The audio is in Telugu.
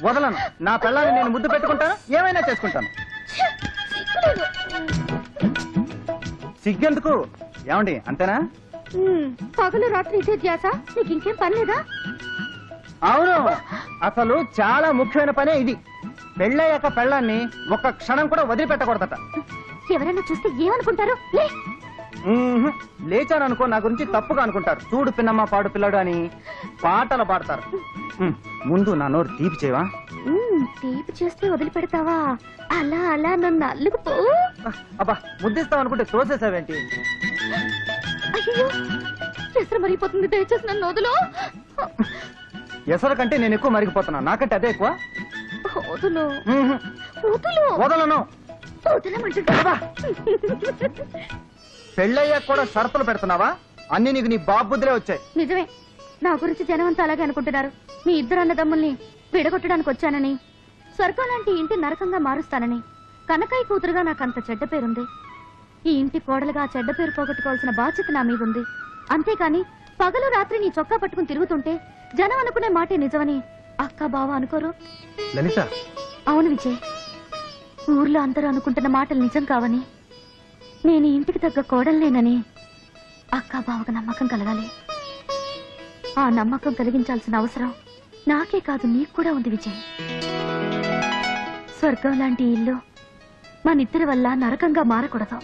వదలను. నా పిల్లని నేను ముద్దు పెట్టుకుంటాను, ఏమైనా చేసుకుంటాను. సిగ్గెందుకు? ఏమండి అంతేనా? పగలు రాత్రి ఇదే ధ్యాస, నీకు ఇంకేం పని లేదా? అవును, అసలు చాలా ముఖ్యమైన పనే ఇది. పెళ్ళయ్యాక పెళ్ళాన్ని ఒక్క క్షణం కూడా వదిలిపెట్టకూడదట. ఎవరైనా చూస్తే ఏమనుకుంటారు? లేచాను అనుకో, నా గురించి తప్పుగా అనుకుంటారు. చూడు పిన్నమ్మ పాడు పిల్లడు అని పాటలు పాడతారు. ముందు నా నోరు తీపి చేయవా? తీపి చేస్తే వదిలిపెడతావా? అలా అలా నన్ను అల్లుకుపో. అబ్బా, ముద్దిస్తావు అనుకుంటే తోసేసావేంటి? అయ్యో, ఎసరు మరిగిపోతుంది, దయచేసి నన్ను వదులు. ఎసరు కంటే నేను ఎక్కువ మరిగిపోతున్నా, నాకంటే అదే ఎక్కువ. వదులు వదులు. వదలను. వదలమంటున్నావా? పెళ్ళయ్యాక కూడా షరతులు పెడుతున్నావా? అన్ని నీకు నీ బాబు బుద్ధులే వచ్చాయి. నిజమే, నా గురించి జనం అంతా అలాగే అనుకుంటున్నారు. మీ ఇద్దరు అన్నదమ్ముల్ని విడగొట్టడానికి వచ్చానని, స్వర్గం లాంటి ఇంటి నరకంగా మారుస్తానని. కనకయ్య కూతురుగా నాకంత చెడ్డ పేరుంది. ఈ ఇంటి కోడలుగా చెడ్డ పేరు పోగొట్టుకోవాల్సిన బాధ్యత నా మీద ఉంది. అంతేకాని పగలు రాత్రి నీ చొక్కా పట్టుకుని తిరుగుతుంటే జనం అనుకునే మాటే నిజమని అక్క బావ అనుకోరు. లలిత. అవును విజయ్, ఊర్లో అందరూ అనుకుంటున్న మాటలు నిజం కావని, నేను ఇంటికి తగ్గ కోడలేనని అక్క బావకు నమ్మకం కలగాలి. ఆ నమ్మకం కలిగించాల్సిన అవసరం నాకే కాదు, నీకు కూడా ఉంది విజయ్. స్వర్గం లాంటి ఇల్లు మనిద్దరి వల్ల నరకంగా మారకూడదు.